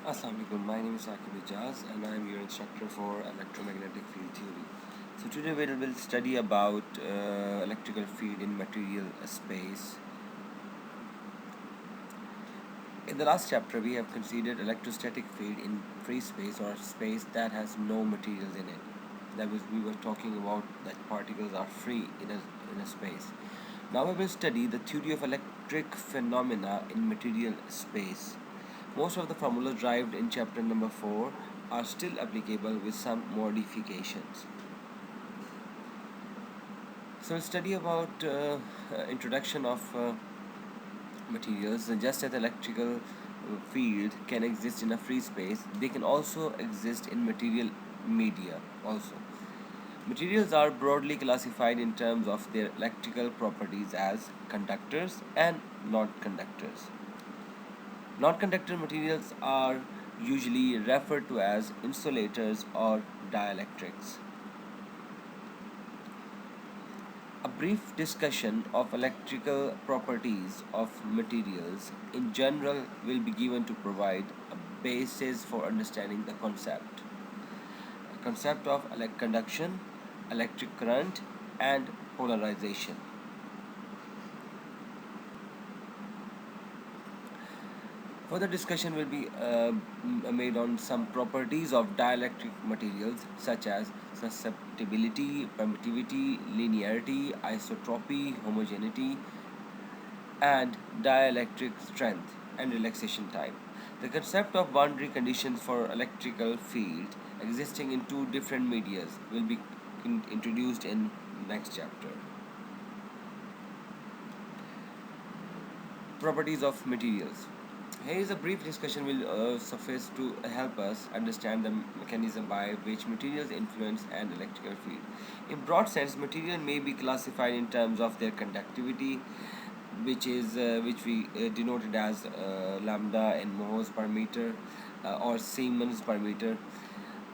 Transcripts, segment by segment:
Assalamu alaikum. My name is Akib Ijaz and I am your instructor for electromagnetic field theory. So today we will study about electrical field in material space. In the last chapter we have considered electrostatic field in free space or space that has no materials in it. That was we were talking about that particles are free in a space. Now we will study the theory of electric phenomena in material space. Most of the formulas derived in chapter number 4 are still applicable with some modifications. So we'll study about introduction of materials. Just as electrical field can exist in a free space, they can also exist in material media also. Materials are broadly classified in terms of their electrical properties as conductors and not conductors. Non-conductor materials are usually referred to as insulators or dielectrics. A brief discussion of electrical properties of materials in general will be given to provide a basis for understanding the concept of conduction, electric current, and polarization. Further discussion will be made on some properties of dielectric materials such as susceptibility, permittivity, linearity, isotropy, homogeneity, and dielectric strength and relaxation time. The concept of boundary conditions for electrical field existing in two different medias will be introduced in next chapter. Properties of materials. Here is a brief discussion will suffice to help us understand the mechanism by which materials influence an electrical field. In broad sense, material may be classified in terms of their conductivity, which we denoted as lambda in moles per meter or Siemens per meter,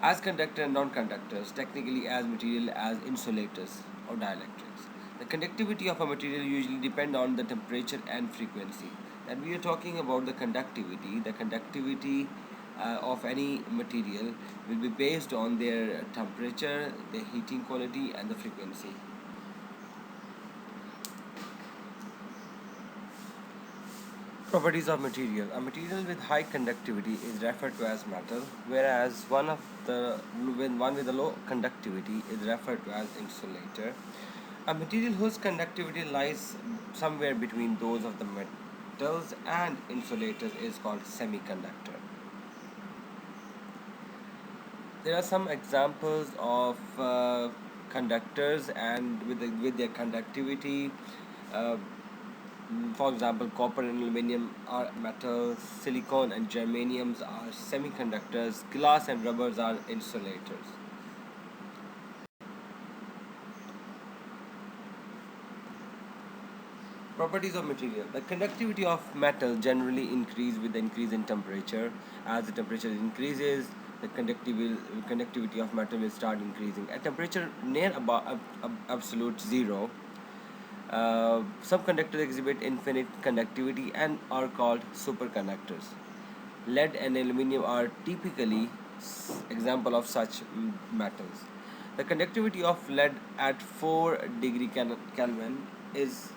as conductor and non-conductors, technically as material as insulators or dielectrics. The conductivity of a material usually depend on the temperature and frequency. And we are talking about the conductivity. The conductivity of any material will be based on their temperature, the heating quality, and the frequency. Properties of material. A material with high conductivity is referred to as metal, whereas one with a low conductivity is referred to as insulator. A material whose conductivity lies somewhere between those of the metals and insulators is called semiconductor. There are some examples of conductors and with their conductivity. Uh, for example, copper and aluminum are metals, silicon and germaniums are semiconductors, glass and rubbers are insulators. Properties of material. The conductivity of metal generally increase with the increase in temperature. As the temperature increases, the conductivity of metal will start increasing. At temperature near about absolute zero, some conductors exhibit infinite conductivity and are called superconductors. Lead and aluminum are typically example of such metals. The conductivity of lead at 4 degree Kelvin is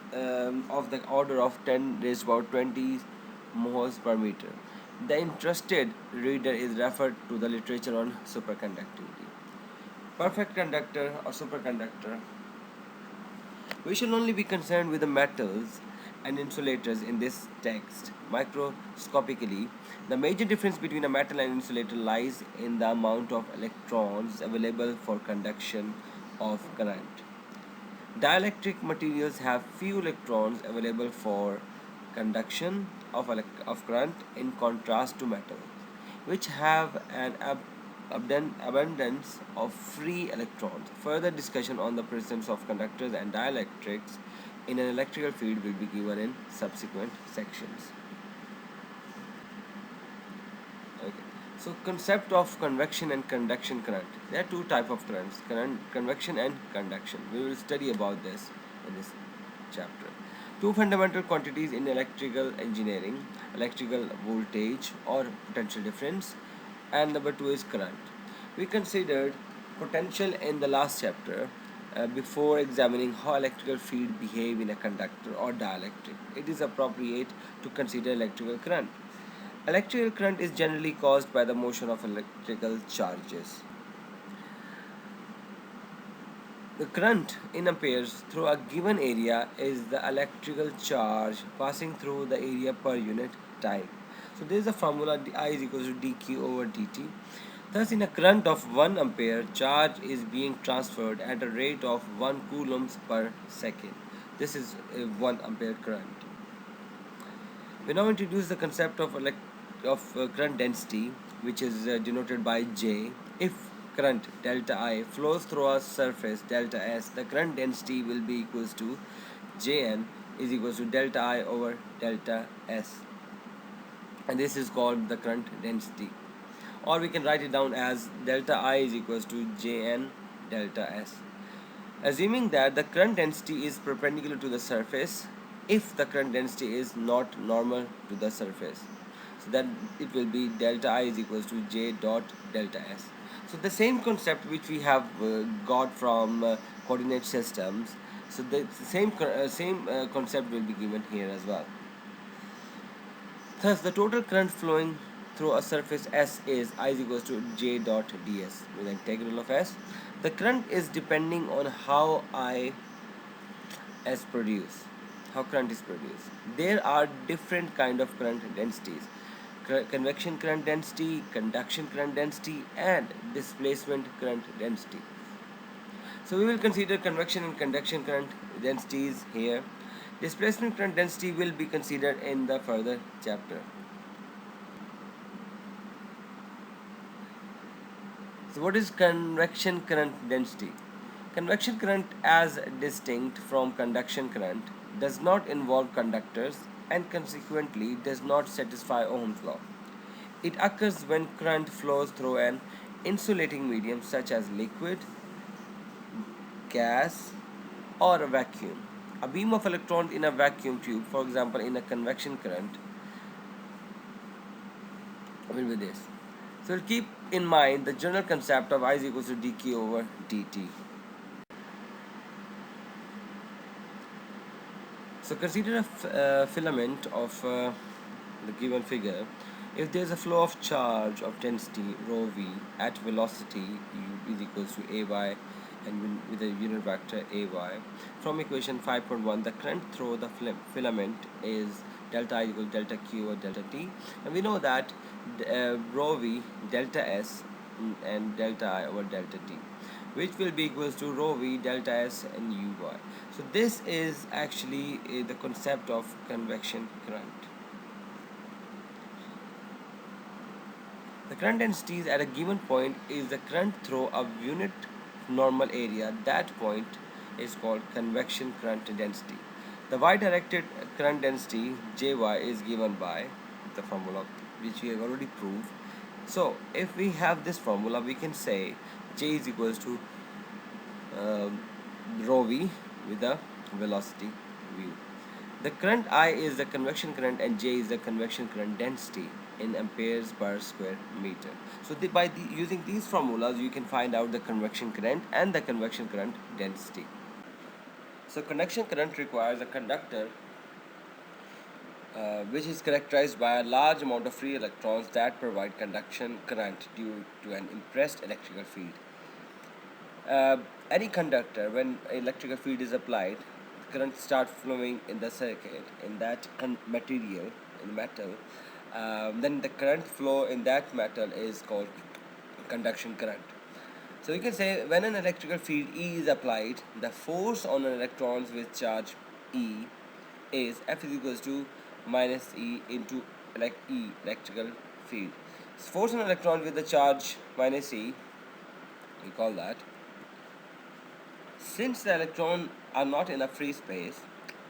of the order of 10 raised to about 20 moles per meter. The interested reader is referred to the literature on superconductivity. Perfect conductor or superconductor. We shall only be concerned with the metals and insulators in this text. Microscopically, the major difference between a metal and insulator lies in the amount of electrons available for conduction of current. Dielectric materials have few electrons available for conduction of current in contrast to metal, which have an abundance of free electrons. Further discussion on the presence of conductors and dielectrics in an electrical field will be given in subsequent sections. Okay. So concept of convection and conduction current. There are two types of currents: convection and conduction. We will study about this in this chapter. Two fundamental quantities in electrical engineering: electrical voltage or potential difference, and number two is current. We considered potential in the last chapter before examining how electrical field behave in a conductor or dielectric. It is appropriate to consider electrical current. Electrical current is generally caused by the motion of electrical charges. The current in amperes through a given area is the electrical charge passing through the area per unit time. So there is a formula: I is equal to dq over dt. Thus, in a current of 1 ampere, charge is being transferred at a rate of 1 coulombs per second. This is a 1 ampere current. We now introduce the concept of current density, which is denoted by J. If current delta I flows through a surface delta S, the current density will be equals to Jn is equals to delta I over delta S, and this is called the current density. Or we can write it down as delta I is equals to Jn delta S. Assuming that the current density is perpendicular to the surface, if the current density is not normal to the surface, so then it will be delta I is equals to J dot delta S. So the same concept which we have got from coordinate systems, so the same concept will be given here as well. Thus, the total current flowing through a surface S is I is equals to J dot ds with the integral of S. The current is depending on how I is produced, how current is produced. There are different kind of current densities: convection current density, conduction current density, and displacement current density. So we will consider convection and conduction current densities here. Displacement current density will be considered in the further chapter. So what is convection current density? Convection current, as distinct from conduction current, does not involve conductors and consequently does not satisfy Ohm's law. It occurs when current flows through an insulating medium such as liquid, gas, or a vacuum. A beam of electrons in a vacuum tube, for example in a convection current, will be this. So keep in mind the general concept of I is equals to dq over dt. So consider a filament of the given figure. If there is a flow of charge of density rho v at velocity u is equals to ay and with a unit vector ay, from equation 5.1 the current through the filament is delta I equals delta q or delta t, and we know that rho v delta s and delta I over delta t, which will be equals to rho v delta s and uy. So this is actually the concept of convection current. The current densities at a given point is the current through a unit normal area. That point is called convection current density. The y-directed current density Jy is given by the formula which we have already proved. So if we have this formula, we can say J is equals to rho v with the velocity v. The current I is the convection current and J is the convection current density in amperes per square meter. So using these formulas you can find out the convection current and the convection current density. So conduction current requires a conductor which is characterized by a large amount of free electrons that provide conduction current due to an impressed electrical field. Any conductor, when electrical field is applied, current starts flowing in the circuit in that material, in metal. Then the current flow in that metal is called conduction current. So you can say when an electrical field E is applied, the force on an electrons with charge E is F is equals to minus E into E electrical field. Force on an electron with the charge minus E, we call that. Since the electrons are not in a free space,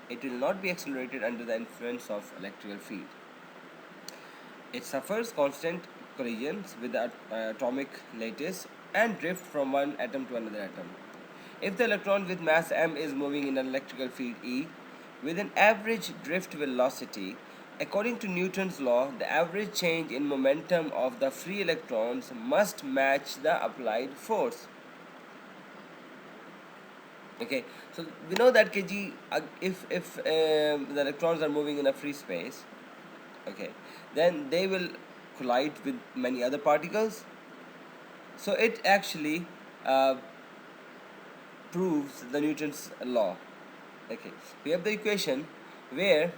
it will not be accelerated under the influence of electrical field. It suffers constant collisions with the atomic lattice and drift from one atom to another atom. If the electron with mass m is moving in an electrical field E, with an average drift velocity. According to Newton's law, the average change in momentum of the free electrons must match the applied force. Okay, so we know that kg, if the electrons are moving in a free space, okay, then they will collide with many other particles. So it actually uh, proves the Newton's law. Okay, we have the equation where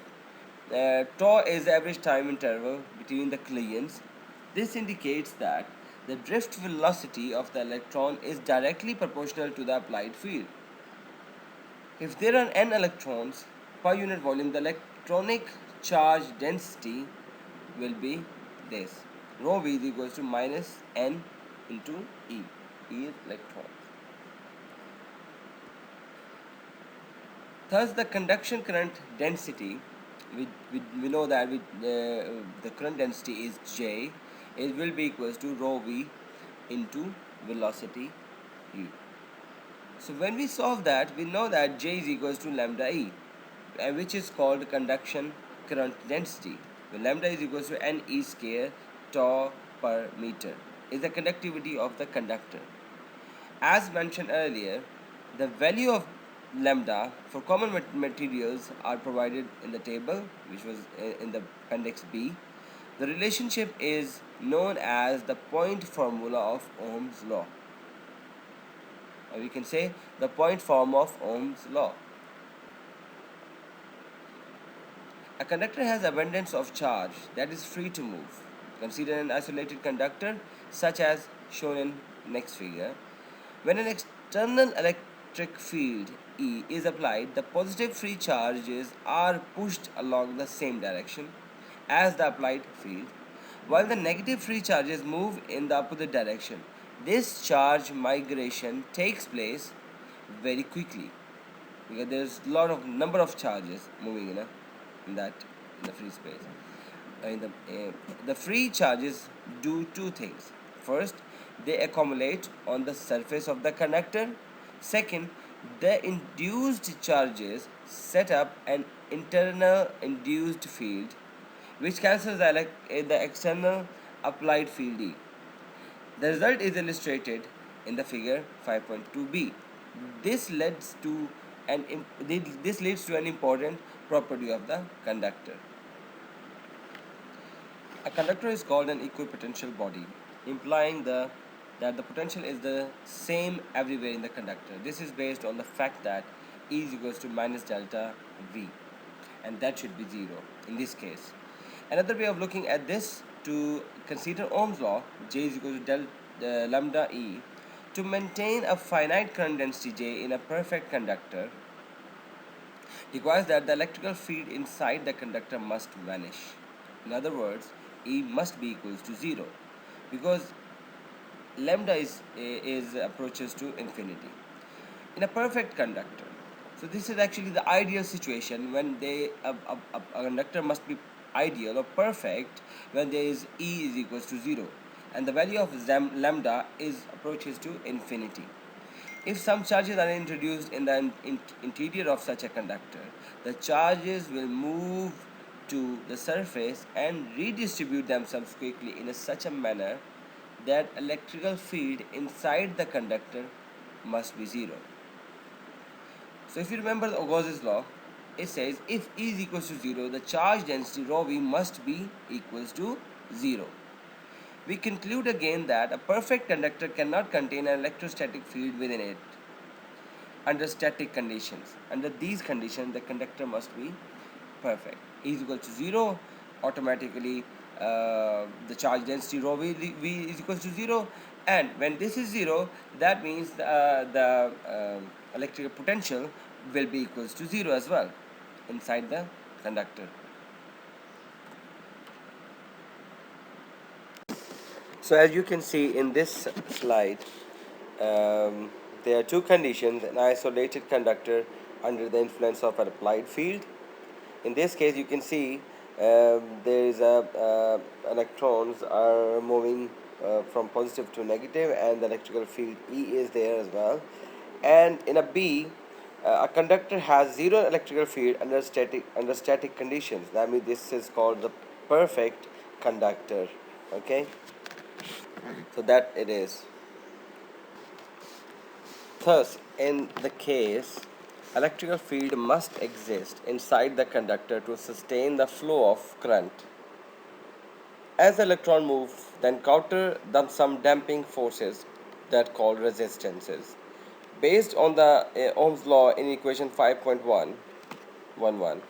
tau is the average time interval between the collisions. This indicates that the drift velocity of the electron is directly proportional to the applied field. If there are n electrons per unit volume, the electronic charge density will be this. Rho v is equals to minus n into e. E is electrons. Thus, the conduction current density, we know that the current density is J, it will be equals to rho v into velocity u. So when we solve that, we know that J is equals to lambda e, which is called conduction current density. When lambda is equals to n e square tau per meter is the conductivity of the conductor. As mentioned earlier, the value of lambda for common materials are provided in the table, which was in the appendix B. The relationship is known as the point formula of Ohm's law, or we can say the point form of Ohm's law. A conductor has abundance of charge that is free to move. Consider an isolated conductor such as shown in next figure. When an external electric field E is applied, the positive free charges are pushed along the same direction as the applied field, while the negative free charges move in the opposite direction. This charge migration takes place very quickly because there's a lot of number of charges moving in that in the free space. The free charges do two things. First, they accumulate on the surface of the conductor. Second, the induced charges set up an internal induced field which cancels the external applied field E. The result is illustrated in the figure 5.2b. This leads to this leads to an important property of the conductor. A conductor is called an equipotential body, implying that the potential is the same everywhere in the conductor. This is based on the fact that E is equals to minus delta V, and that should be 0 in this case. Another way of looking at this, to consider Ohm's law, J is equal to lambda E. To maintain a finite current density J in a perfect conductor requires that the electrical field inside the conductor must vanish. In other words, E must be equals to 0 because lambda is approaches to infinity. In a perfect conductor, so this is actually the ideal situation when a conductor must be ideal or perfect when there is E is equals to 0 and the value of lambda is approaches to infinity. If some charges are introduced in the interior of such a conductor, the charges will move to the surface and redistribute themselves quickly in such a manner that electrical field inside the conductor must be 0. So if you remember the Gauss's law, it says if E is equals to 0, the charge density rho v must be equals to 0. We conclude again that a perfect conductor cannot contain an electrostatic field within it under static conditions. Under these conditions, the conductor must be perfect. E is equal to 0, automatically the charge density rho v is equal to 0, and when this is 0, that means the electrical potential will be equals to 0 as well inside the conductor. So as you can see in this slide, there are two conditions: an isolated conductor under the influence of an applied field. In this case, you can see there is electrons are moving from positive to negative, and the electrical field E is there as well. And in a B, A conductor has zero electrical field under static conditions. That means this is called the perfect conductor. Okay, so that it is. Thus, in the case, electrical field must exist inside the conductor to sustain the flow of current. As the electron moves, then counter them some damping forces that called resistances. Based on the Ohm's law in equation 5.111,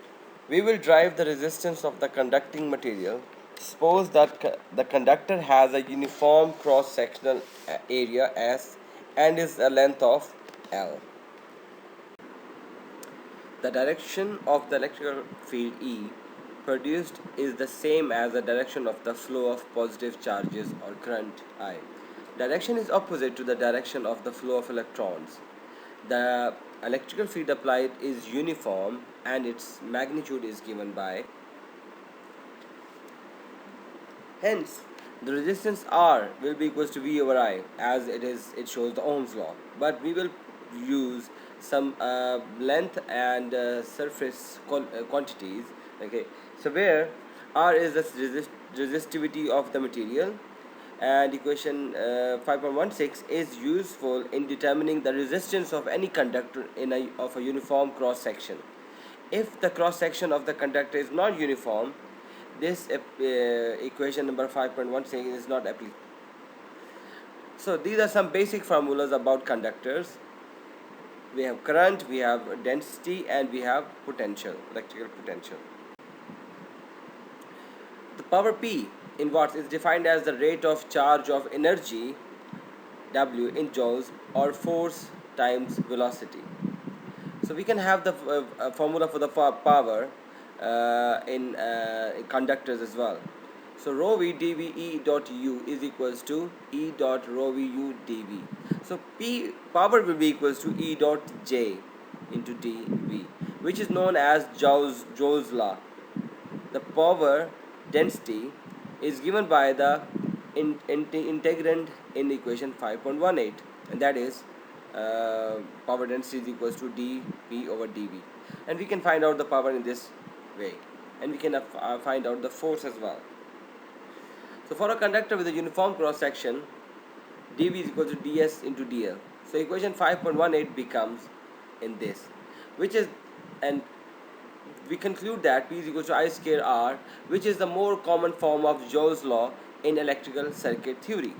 we will drive the resistance of the conducting material. Suppose that the conductor has a uniform cross-sectional area S and is a length of L. The direction of the electrical field E produced is the same as the direction of the flow of positive charges or current I. Direction is opposite to the direction of the flow of electrons. The electrical field applied is uniform and its magnitude is given by. Hence, the resistance R will be equals to V over I, as it shows the Ohm's law. But we will use some length and surface quantities. Okay, so where R is the resistivity of the material, and equation 5.16 is useful in determining the resistance of any conductor of a uniform cross section. If the cross section of the conductor is not uniform, this equation number 5.16 is not applicable. So these are some basic formulas about conductors. We have current, we have density, and we have potential, electrical potential. The power P in watts is defined as the rate of charge of energy W in joules or force times velocity. So we can have the formula for the power in conductors as well. So rho v dv E dot u is equals to E dot rho v u dv. So P power will be equals to E dot J into dv, which is known as Joule's law. The power density is given by the integrand in equation 5.18, and that is power density is equals to dp over dv, and we can find out the power in this way, and we can find out the force as well. So for a conductor with a uniform cross section, dv is equal to ds into dl. So equation 5.18 becomes in this, which is, and we conclude that P is equal to I square R, which is the more common form of Joule's law in electrical circuit theory.